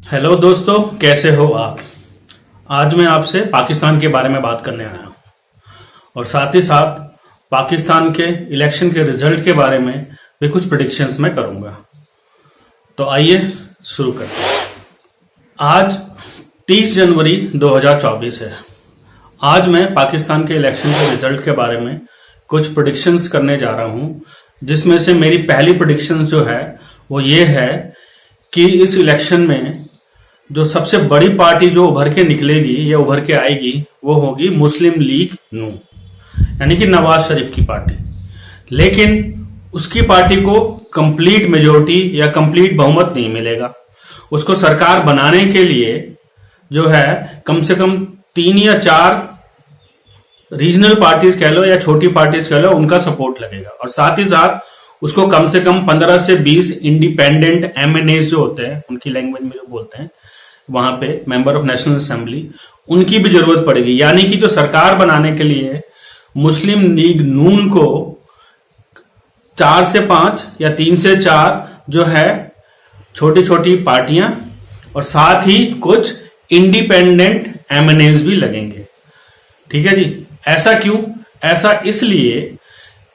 Hello दोस्तों, कैसे हो आप। आज मैं आपसे पाकिस्तान के बारे में बात करने आया हूं और साथ ही साथ पाकिस्तान के इलेक्शन के रिजल्ट के बारे में भी कुछ प्रेडिक्शंस मैं करूंगा। तो आइए शुरू करते हैं। आज 30 जनवरी 2024 है। आज मैं पाकिस्तान के इलेक्शन के रिजल्ट के बारे में कुछ प्रेडिक्शंस करने जा रहा हूं, जिसमें से मेरी पहली प्रेडिक्शन जो है वो ये है कि इस इलेक्शन में जो सबसे बड़ी पार्टी जो उभर के निकलेगी या उभर के आएगी वो होगी मुस्लिम लीग नून, यानी कि नवाज शरीफ की पार्टी। लेकिन उसकी पार्टी को कंप्लीट मेजोरिटी या कंप्लीट बहुमत नहीं मिलेगा। उसको सरकार बनाने के लिए जो है कम से कम 3 या 4 रीजनल पार्टीज कह लो या छोटी पार्टीज कह लो, उनका सपोर्ट लगेगा। और साथ ही साथ उसको कम से कम 15 से 20 इंडिपेंडेंट एमएनए जो होते हैं, उनकी लैंग्वेज में जो बोलते हैं वहां पे, मेंबर ऑफ नेशनल असेंबली, उनकी भी जरूरत पड़ेगी। यानी कि जो सरकार बनाने के लिए मुस्लिम लीग नून को 4 से 5 या 3 से 4 जो है छोटी छोटी पार्टियां और साथ ही कुछ इंडिपेंडेंट एमएनएज भी लगेंगे। ठीक है जी। ऐसा क्यों? ऐसा इसलिए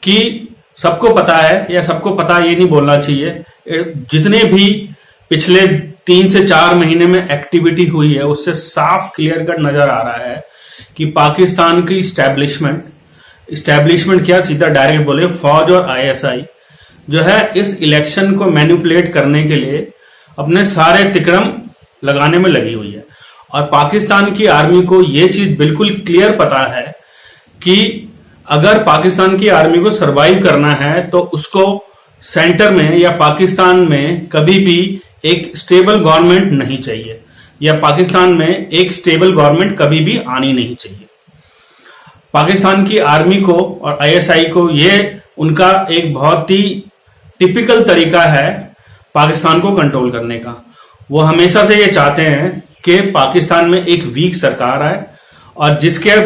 कि सबको पता है, या सबको पता ये नहीं बोलना चाहिए, जितने भी पिछले 3 से 4 महीने में एक्टिविटी हुई है उससे साफ क्लियर कट नजर आ रहा है कि पाकिस्तान की इस्टेब्लिशमेंट क्या, सीधा डायरेक्ट बोले, फौज और आईएसआई जो है इस इलेक्शन को मैनिपुलेट करने के लिए अपने सारे तिकड़म लगाने में लगी हुई है। और पाकिस्तान की आर्मी को यह चीज बिल्कुल क्लियर पता है कि अगर पाकिस्तान की आर्मी को सरवाइव करना है तो उसको सेंटर में या पाकिस्तान में कभी भी एक स्टेबल गवर्नमेंट नहीं चाहिए, या पाकिस्तान में एक स्टेबल गवर्नमेंट कभी भी आनी नहीं चाहिए। पाकिस्तान की आर्मी को और आईएसआई को ये उनका एक बहुत ही टिपिकल तरीका है पाकिस्तान को कंट्रोल करने का। वो हमेशा से ये चाहते हैं कि पाकिस्तान में एक वीक सरकार आए और जिसके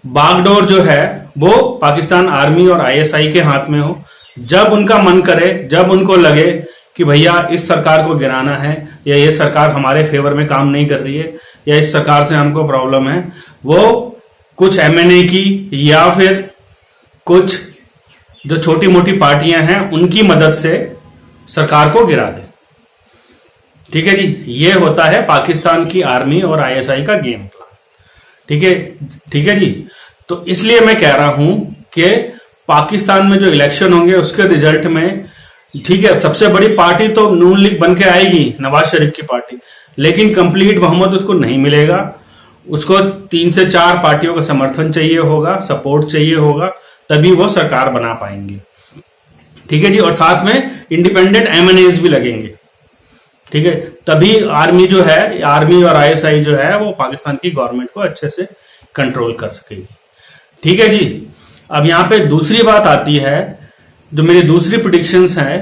बागडोर जो है वो पाकिस्तान आर्मी और आईएसआई के हाथ में हो। जब उनका मन करे, जब उनको लगे कि भैया इस सरकार को गिराना है या ये सरकार हमारे फेवर में काम नहीं कर रही है या इस सरकार से हमको प्रॉब्लम है, वो कुछ एमएनए की या फिर कुछ जो छोटी मोटी पार्टियां हैं उनकी मदद से सरकार को गिरा दे। ठीक है जी। ये होता है पाकिस्तान की आर्मी और आईएसआई का गेम प्लान। ठीक है जी। तो इसलिए मैं कह रहा हूं कि पाकिस्तान में जो इलेक्शन होंगे उसके रिजल्ट में, ठीक है, सबसे बड़ी पार्टी तो नून लीग बन के आएगी, नवाज शरीफ की पार्टी, लेकिन कंप्लीट बहुमत उसको नहीं मिलेगा। उसको 3 से 4 पार्टियों का समर्थन चाहिए होगा, सपोर्ट चाहिए होगा, तभी वो सरकार बना पाएंगे। ठीक है जी। और साथ में इंडिपेंडेंट एमएनएज भी लगेंगे। ठीक है, तभी आर्मी जो है, आर्मी और आईएसआई जो है वो पाकिस्तान की गवर्नमेंट को अच्छे से कंट्रोल कर सकेगी। ठीक है जी। अब यहां पे दूसरी बात आती है, जो मेरी दूसरी प्रेडिक्शंस है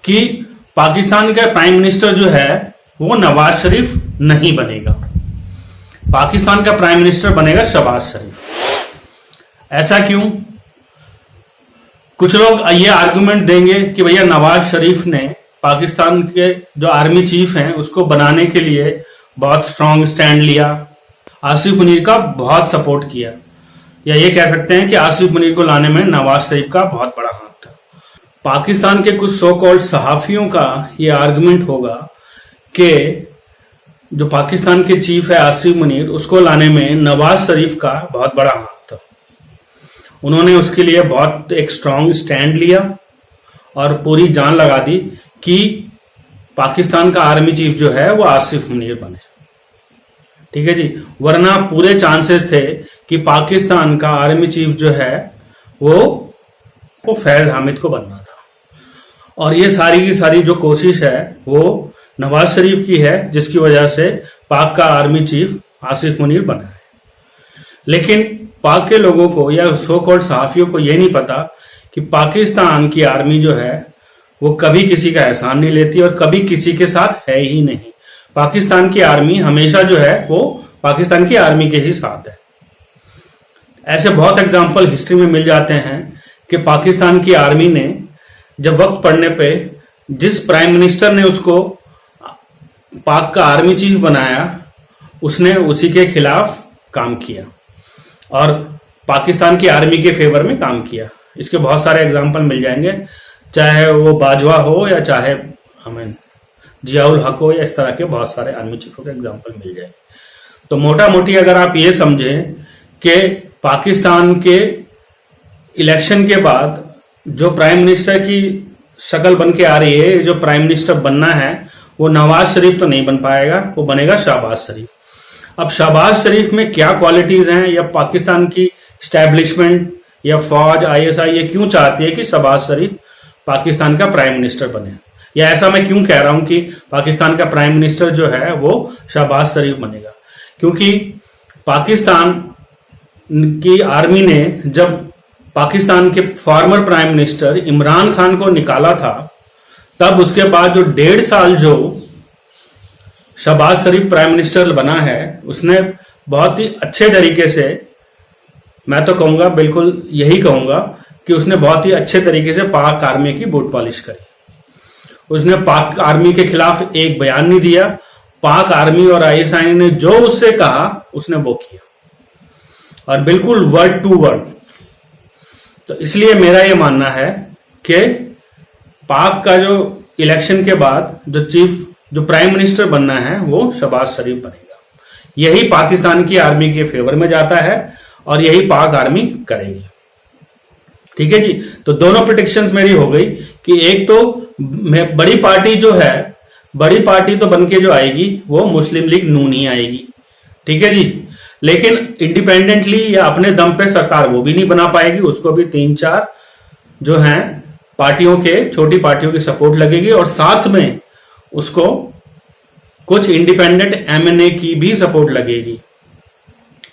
कि पाकिस्तान का प्राइम मिनिस्टर जो है वो नवाज शरीफ नहीं बनेगा। पाकिस्तान का प्राइम मिनिस्टर बनेगा शहबाज शरीफ। ऐसा क्यों? कुछ लोग ये आर्गुमेंट देंगे कि भैया नवाज शरीफ ने पाकिस्तान के जो आर्मी चीफ हैं उसको बनाने के लिए बहुत स्ट्रांग स्टैंड लिया, आसिफ मुनीर का बहुत सपोर्ट किया, या ये कह सकते हैं कि आसिफ मुनीर को लाने में नवाज शरीफ का बहुत बड़ा हाथ था। पाकिस्तान के कुछ सो कॉल्ड सहाफियों का ये आर्गुमेंट होगा कि जो पाकिस्तान के चीफ है आसिफ मुनीर, उसको लाने में नवाज शरीफ का बहुत बड़ा हाथ था। उन्होंने उसके लिए बहुत एक स्ट्रांग स्टैंड लिया और पूरी जान लगा दी कि पाकिस्तान का आर्मी चीफ जो है वो आसिफ मुनीर बने। ठीक है जी। वरना पूरे चांसेस थे कि पाकिस्तान का आर्मी चीफ जो है वो फैज हामिद को बनना था। और ये सारी की सारी जो कोशिश है वो नवाज शरीफ की है, जिसकी वजह से पाक का आर्मी चीफ आसिफ मुनीर बना है। लेकिन पाक के लोगों को या सो कॉल्ड सहाफियों को ये नहीं पता कि पाकिस्तान की आर्मी जो है वो कभी किसी का एहसान नहीं लेती और कभी किसी के साथ है ही नहीं। पाकिस्तान की आर्मी हमेशा जो है वो पाकिस्तान की आर्मी के ही साथ है। ऐसे बहुत एग्जाम्पल हिस्ट्री में मिल जाते हैं कि पाकिस्तान की आर्मी ने जब वक्त पड़ने पे जिस प्राइम मिनिस्टर ने उसको पाक का आर्मी चीफ बनाया, उसने उसी के खिलाफ काम किया और पाकिस्तान की आर्मी के फेवर में काम किया। इसके बहुत सारे एग्जाम्पल मिल जाएंगे, चाहे वो बाजवा हो या चाहे हमें जियाउल हक हो, या इस तरह के बहुत सारे आर्मी चीफों के एग्जाम्पल मिल जाएंगे। तो मोटा मोटी अगर आप ये समझें कि पाकिस्तान के इलेक्शन के बाद जो प्राइम मिनिस्टर की शक्ल बन के आ रही है, जो प्राइम मिनिस्टर बनना है वो नवाज शरीफ तो नहीं बन पाएगा, वो बनेगा शहबाज शरीफ। अब शहबाज शरीफ में क्या क्वालिटीज हैं, या पाकिस्तान की स्टैब्लिशमेंट या फौज आईएसआई ये क्यों चाहती है कि शहबाज शरीफ पाकिस्तान का प्राइम मिनिस्टर बने, या ऐसा मैं क्यों कह रहा हूं कि पाकिस्तान का प्राइम मिनिस्टर जो है वो शहबाज शरीफ बनेगा? क्योंकि पाकिस्तान की आर्मी ने जब पाकिस्तान के former prime minister Imran Khan को निकाला था, तब उसके बाद जो 1.5 साल जो शहबाज शरीफ प्राइम मिनिस्टर बना है, उसने बहुत ही अच्छे तरीके से, मैं तो कहूंगा, बिल्कुल यही कहूंगा कि उसने बहुत ही अच्छे तरीके से पाक आर्मी की बूट पॉलिश करी। उसने पाक आर्मी के खिलाफ एक बयान नहीं दिया। पाक आर्मी और आईएसआई ने जो उससे कहा उसने वो किया, और बिल्कुल वर्ड टू वर्ड। तो इसलिए मेरा यह मानना है कि पाक का जो इलेक्शन के बाद जो प्राइम मिनिस्टर बनना है वो शहबाज शरीफ बनेगा। यही पाकिस्तान की आर्मी के फेवर में जाता है और यही पाक आर्मी करेगी। ठीक है जी। तो दोनों प्रेडिक्शंस मेरी हो गई कि एक तो बड़ी पार्टी जो है, बड़ी पार्टी तो बनके जो आएगी वो मुस्लिम लीग नून ही आएगी। ठीक है जी। लेकिन इंडिपेंडेंटली या अपने दम पे सरकार वो भी नहीं बना पाएगी, उसको भी 3-4 जो हैं पार्टियों के, छोटी पार्टियों की सपोर्ट लगेगी, और साथ में उसको कुछ इंडिपेंडेंट एमएनए की भी सपोर्ट लगेगी,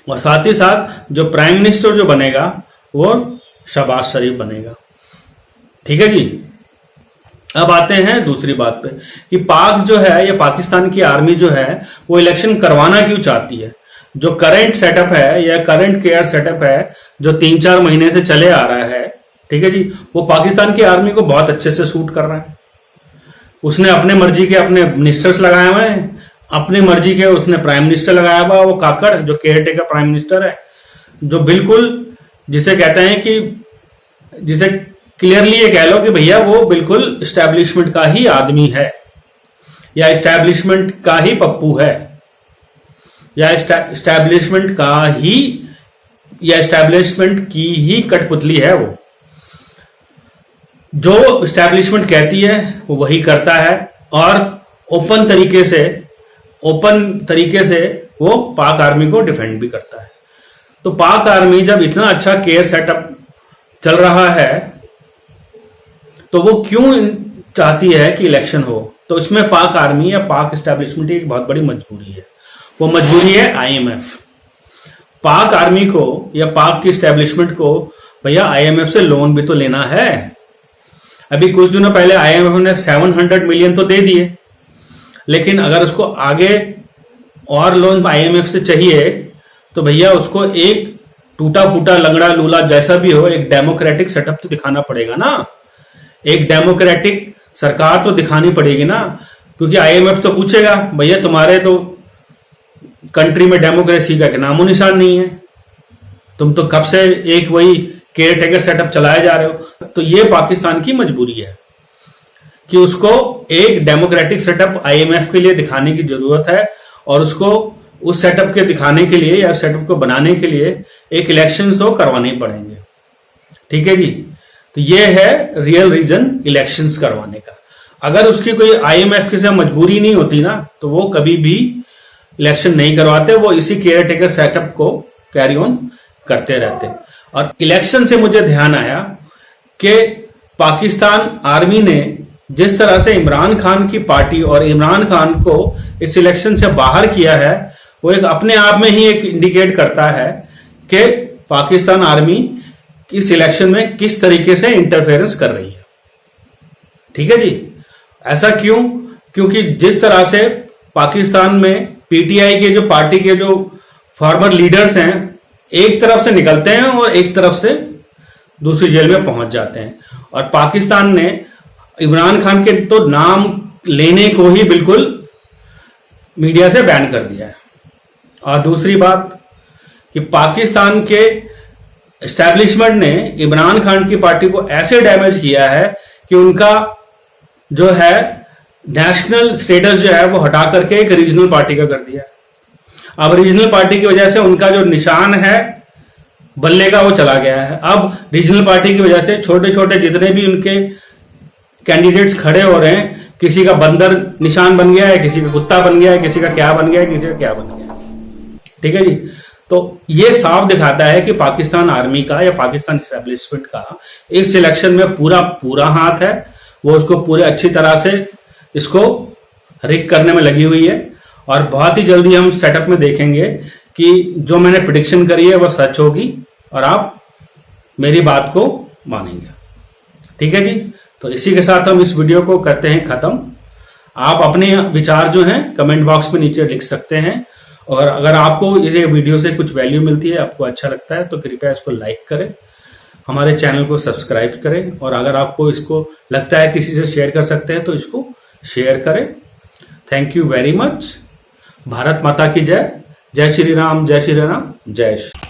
और साथ ही साथ जो प्राइम मिनिस्टर जो बनेगा वो शहबाज शरीफ बनेगा। ठीक है जी। अब आते हैं दूसरी बात पे कि पाक जो है, या पाकिस्तान की आर्मी जो है, वो इलेक्शन करवाना क्यों चाहती है। जो करंट सेटअप है या करंट केयर सेटअप है जो 3-4 महीने से चले आ रहा है, ठीक है जी, वो पाकिस्तान की आर्मी को बहुत अच्छे से सूट कर रहा है। उसने अपने मर्जी के अपने मिनिस्टर्स लगाए हुए हैं, अपनी मर्जी के उसने प्राइम मिनिस्टर लगाया हुआ, वो काकड़ जो केयर टेकर प्राइम मिनिस्टर है, जो बिल्कुल जिसे कहते हैं कि जिसे क्लियरली ये कह लो कि भैया वो बिल्कुल एस्टैब्लिशमेंट का ही आदमी है, या एस्टैब्लिशमेंट का ही पप्पू है, या एस्टैब्लिशमेंट का ही, या एस्टैब्लिशमेंट की ही कठपुतली है। वो जो एस्टैब्लिशमेंट कहती है वो वही करता है, और ओपन तरीके से वो पाक आर्मी को डिफेंड भी करता है। तो पाक आर्मी जब इतना अच्छा केयर सेटअप चल रहा है तो वो क्यों चाहती है कि इलेक्शन हो? तो इसमें पाक आर्मी या पाक एस्टैब्लिशमेंट की एक बहुत बड़ी मजबूरी है। वो मजबूरी है आईएमएफ। पाक आर्मी को या पाक की एस्टैब्लिशमेंट को भैया आईएमएफ से लोन भी तो लेना है। अभी कुछ दिनों पहले आईएमएफ ने 700 मिलियन तो दे दिए, लेकिन अगर उसको आगे और लोन आईएमएफ से चाहिए तो भैया उसको एक टूटा फूटा लंगड़ा लूला जैसा भी हो, एक डेमोक्रेटिक सेटअप तो दिखाना पड़ेगा ना। एक डेमोक्रेटिक सरकार तो दिखानी पड़ेगी ना, क्योंकि आईएमएफ तो पूछेगा भैया तुम्हारे तो कंट्री में डेमोक्रेसी का नामो निशान नहीं है, तुम तो कब से एक वही केयर टेकर सेटअप चलाए जा रहे हो। तो ये पाकिस्तान की मजबूरी है कि उसको एक डेमोक्रेटिक सेटअप आईएमएफ के लिए दिखाने की जरूरत है, और उसको उस सेटअप के दिखाने के लिए या सेटअप को बनाने के लिए एक इलेक्शन तो करवाने पड़ेंगे। ठीक है जी। तो ये है रियल रीजन इलेक्शंस करवाने का। अगर उसकी कोई आईएमएफ के साथ मजबूरी नहीं होती ना, तो वो कभी भी इलेक्शन नहीं करवाते, वो इसी केयर टेकर सेटअप को कैरी ऑन करते रहते। और इलेक्शन से मुझे ध्यान आया कि पाकिस्तान आर्मी ने जिस तरह से इमरान खान की पार्टी और इमरान खान को इस इलेक्शन से बाहर किया है, वो एक अपने आप में ही एक इंडिकेट करता है कि पाकिस्तान आर्मी इस इलेक्शन में किस तरीके से इंटरफेरेंस कर रही है। ठीक है जी। ऐसा क्यों? क्योंकि जिस तरह से पाकिस्तान में पीटीआई के जो पार्टी के जो फॉर्मर लीडर्स हैं, एक तरफ से निकलते हैं और एक तरफ से दूसरी जेल में पहुंच जाते हैं, और पाकिस्तान ने इमरान खान के तो नाम लेने को ही बिल्कुल मीडिया से बैन कर दिया है। और दूसरी बात कि पाकिस्तान के एस्टैब्लिशमेंट ने इमरान खान की पार्टी को ऐसे डैमेज किया है कि उनका जो है नेशनल स्टेटस जो है वो हटा करके एक रीजनल पार्टी का कर दिया है। अब रीजनल पार्टी की वजह से उनका जो निशान है बल्ले का वो चला गया है। अब रीजनल पार्टी की वजह से छोटे छोटे जितने भी उनके कैंडिडेट्स खड़े हो रहे हैं, किसी का बंदर निशान बन गया है, किसी का कुत्ता बन गया है, किसी का क्या बन गया है, किसी का क्या बन गया है। ठीक है जी। तो ये साफ दिखाता है कि पाकिस्तान आर्मी का या पाकिस्तान एस्टैब्लिशमेंट का इस इलेक्शन में पूरा हाथ है। वो उसको पूरे अच्छी तरह से इसको रिग करने में लगी हुई है। और बहुत ही जल्दी हम सेटअप में देखेंगे कि जो मैंने प्रिडिक्शन करी है वो सच होगी और आप मेरी बात को मानेंगे। ठीक है जी। तो इसी के साथ हम इस वीडियो को करते हैं खत्म। आप अपने विचार जो हैं कमेंट बॉक्स में नीचे लिख सकते हैं। और अगर आपको इस वीडियो से कुछ वैल्यू मिलती है, आपको अच्छा लगता है, तो कृपया इसको लाइक करें, हमारे चैनल को सब्सक्राइब करें। और अगर आपको इसको लगता है किसी से शेयर कर सकते हैं तो इसको शेयर करें। Thank you very much. Bharat माता की जय। जय श्री राम, जय श्री राम, जय श्री।